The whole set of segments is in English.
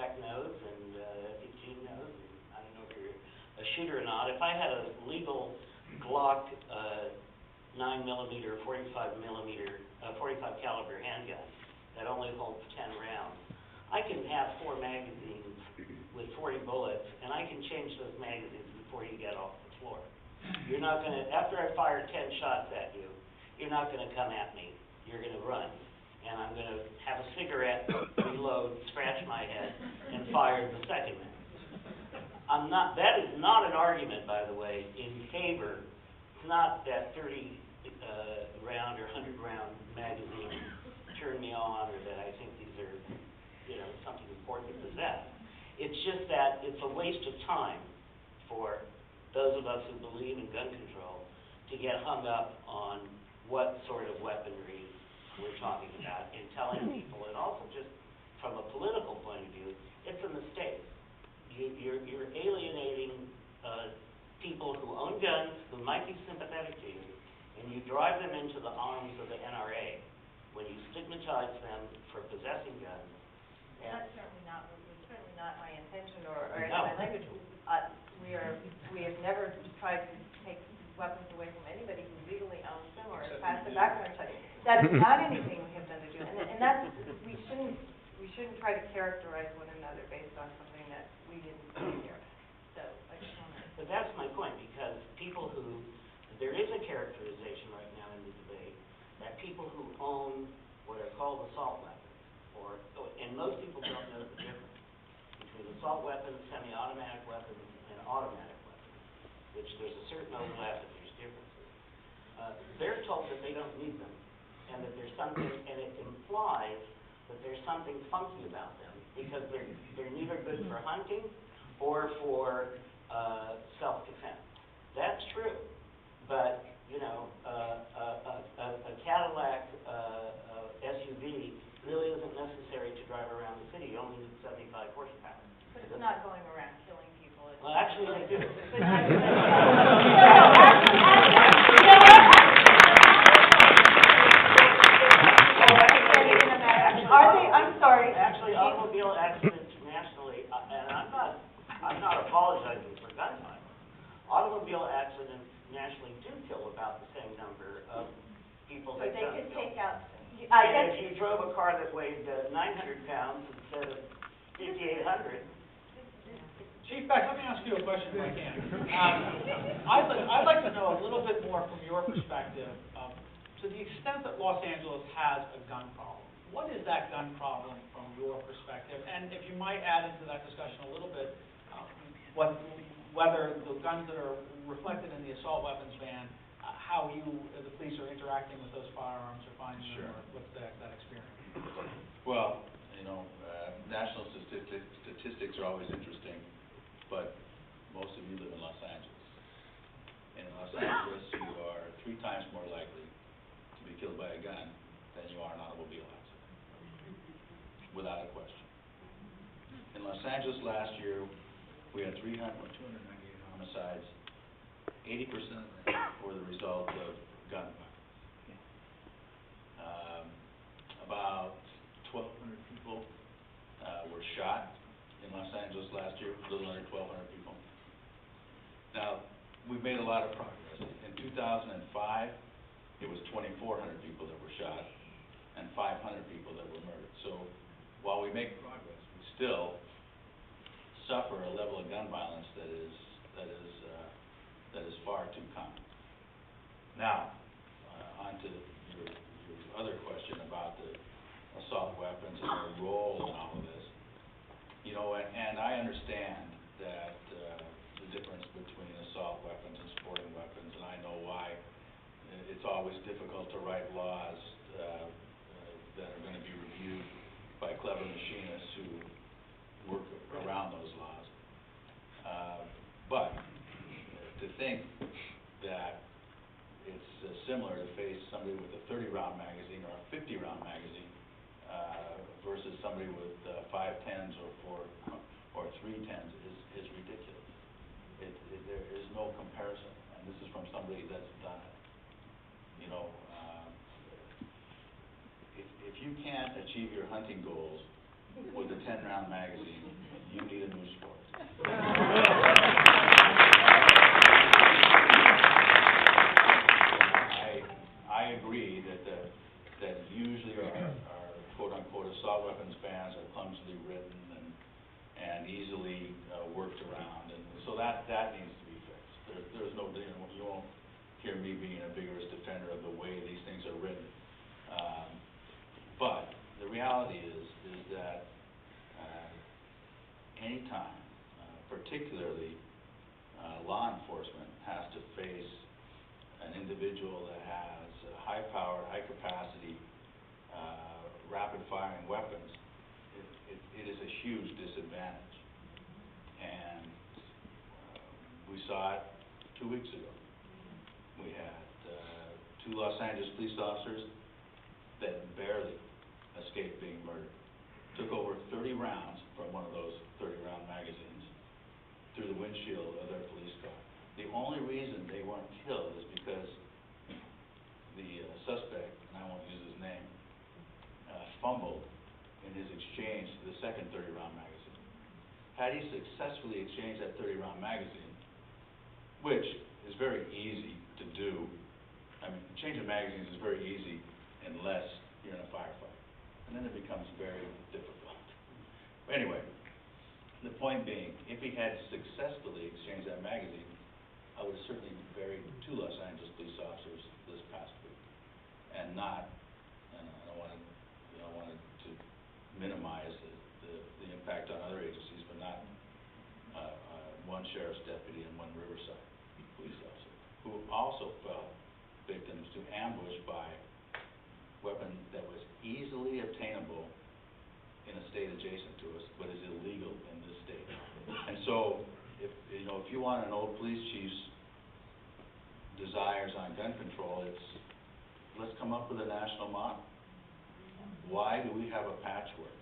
Beck knows, and I think Gene knows, and I don't know if you're a shooter or not. If I had a legal Glock 9mm, 45 caliber handgun that only holds 10 rounds, I can have 4 magazines with 40 bullets, and I can change those magazines before you get off the floor. You're not going to, after I fire 10 shots at you, you're not going to come at me. You're going to run. And I'm going to have a cigarette, reload, scratch my head, and fire the second one. That is not an argument, by the way, in favor. It's not that 30 round or 100 round magazine turn me on, or that I think these are, something important to possess. It's just that it's a waste of time for those of us who believe in gun control to get hung up on what sort of weaponry we're talking about and telling people, and also just from a political point of view, it's a mistake. You're alienating people who own guns, who might be sympathetic to you, and you drive them into the arms of the NRA when you stigmatize them for possessing guns. And that's certainly not my intention or my language. We have never tried to take weapons away from anybody who legally owns them or has passed the background check. That is not anything we have done to do, and that's we shouldn't try to characterize one another based on something that we didn't do here. So I just want to. But that's my point, because there is a characterization right now in the debate that people who own what are called assault weapons, and most people don't know the difference between assault weapons, semi-automatic weapons, and automatic weapons, which there's a certain overlap, but there's differences. They're told that they don't need them, and that there's something, and it implies that there's something funky about them, because they're neither good for hunting or for self-defense. That's true, but a Cadillac SUV really isn't necessary to drive around the city. You only need 75 horsepower. But it's not going around killing people. Well, actually, they do. Are they? I'm sorry. Actually, automobile accidents nationally, and I'm not apologizing for gun violence. Automobile accidents nationally do kill about the same number of people that they could take out. And if you drove a car that weighed 900 pounds instead of 5,800. Chief Beck, let me ask you a question if I can. I'd like to know a little bit more from your perspective, to the extent that Los Angeles has a gun problem. What is that gun problem from your perspective? And if you might add into that discussion a little bit, whether the guns that are reflected in the assault weapons ban, how you, the police, are interacting with those firearms or finding them, or what's that experience? Well, national statistics are always interesting, but most of you live in Los Angeles. And in Los Angeles, you are 3 times more likely to be killed by a gun than you are an automobile accident, without a question. In Los Angeles last year, we had 298 homicides. 80% of them were the result of gun violence. About 1,200 people were shot in Los Angeles last year, a little under 1,200 people. Now, we've made a lot of progress. In 2005, it was 2,400 people that were shot and 500 people that were murdered. So while we make progress, we still suffer a level of gun violence that is far too common. Now, on to your other question about the assault weapons and their role in all of this. And I understand that the difference between assault weapons and sporting weapons, and I know why it's always difficult to write laws that are going to be reviewed by clever machinists who work around those laws. But to think that it's similar to face somebody with a 30-round magazine or a 50-round magazine versus somebody with 5.10s or 3.10s is ridiculous. There is no comparison, and this is from somebody that's done it. If you can't achieve your hunting goals with a 10-round magazine, you need a new sport. I agree that usually our quote-unquote assault weapons bans are clumsily written and easily worked around, and so that needs to be fixed. There's no, you won't hear me being a vigorous defender of the way these things are written. But the reality is that anytime, particularly law enforcement, has to face an individual that has high-powered, high-capacity, rapid-firing weapons, it is a huge disadvantage. And we saw it 2 weeks ago. We had 2 Los Angeles police officers that barely escaped being murdered. Took over 30 rounds from one of those 30-round magazines through the windshield of their police car. The only reason they weren't killed is because the suspect, and I won't use his name, fumbled in his exchange to the second 30-round magazine. Had he successfully exchanged that 30-round magazine, which is very easy to do, I mean, change of magazines is very easy unless you're in a firefight, and then it becomes very difficult. Anyway, the point being, if he had successfully exchanged that magazine, I would have certainly buried 2 Los Angeles police officers this past week, and not, and I don't want to minimize the impact on other agencies, but not one sheriff's deputy and 1 Riverside police officer, who also fell victims to ambush by weapon that was easily obtainable in a state adjacent to us, but is illegal in this state. And so, if you want an old police chief's desires on gun control, it's let's come up with a national model. Why do we have a patchwork?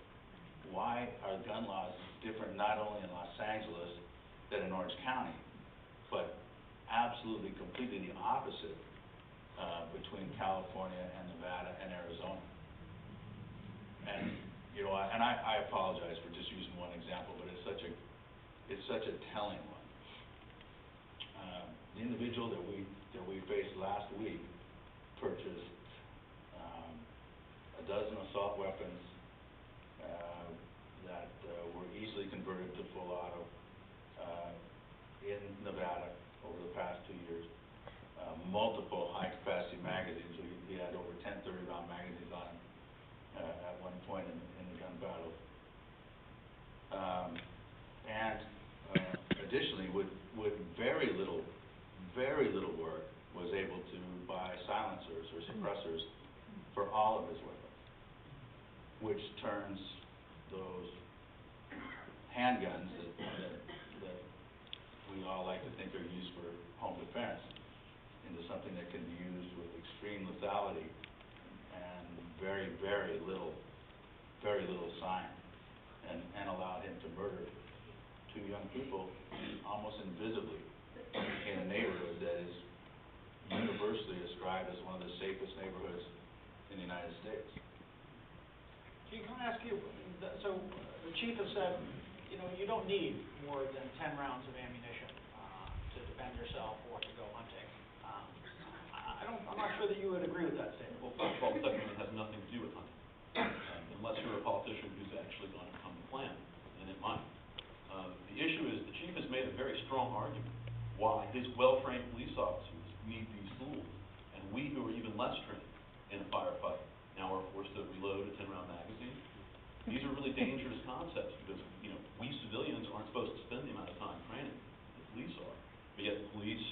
Why are gun laws different not only in Los Angeles than in Orange County, but absolutely completely the opposite between California and Nevada and Arizona? And I apologize for just using one example, but it's such a telling one. The individual that we faced last week purchased a dozen assault weapons that were easily converted to full auto in Nevada over the past 2 years. Multiple high-capacity magazines. We had over 10 30-round magazines on him at one point in the gun battle. And additionally, with very little work, was able to buy silencers or suppressors for all of his weapons, which turns those handguns that we all like to think are used for home defense into something that can be used with extreme lethality and very, very little sign, and allowed him to murder 2 young people almost invisibly in a neighborhood that is universally ascribed as one of the safest neighborhoods in the United States. Chief, can I ask you, so the chief has said, you don't need more than 10 rounds of ammunition to defend yourself or to go hunting. I'm not sure that you would agree with that statement. Well, first of all, the Second Amendment has nothing to do with hunting, unless you're a politician who's actually going to come to plan, and it might. The issue is the chief has made a very strong argument why his well-trained police officers need these tools, and we who are even less trained in a firefight now are forced to reload a 10-round magazine. These are really dangerous concepts because, we civilians aren't supposed to spend the amount of time training the police are. But yet the police,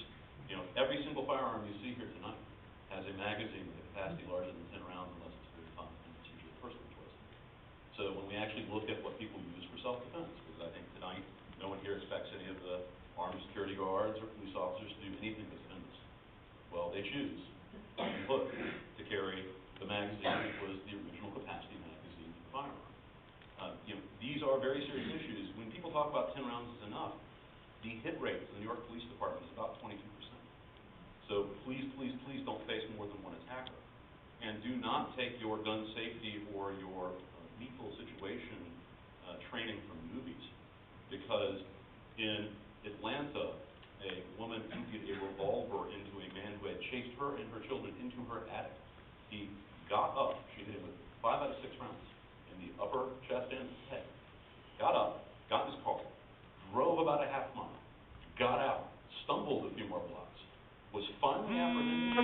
every single firearm you see here tonight has a magazine with a capacity larger than 10 rounds unless it's very fun, and it's usually a personal choice. So when we actually look at what people use for self-defense, because I think tonight no one here expects any of the armed security guards or police officers to do anything to defend us. Well, they choose, look, to carry the magazine that was the original capacity magazine for the firearm. These are very serious issues. When people talk about 10 rounds is enough, the hit rate for the New York Police Department is about 22%. So please, please, please don't face more than one attacker. And do not take your gun safety or your lethal situation because in Atlanta, a woman emptied a revolver into a man who had chased her and her children into her attic. He got up, she hit him with 5 out of 6 rounds in the upper chest and head. Got up, got in his car, drove about a half mile, got out, stumbled a few more blocks, was finally apprehended.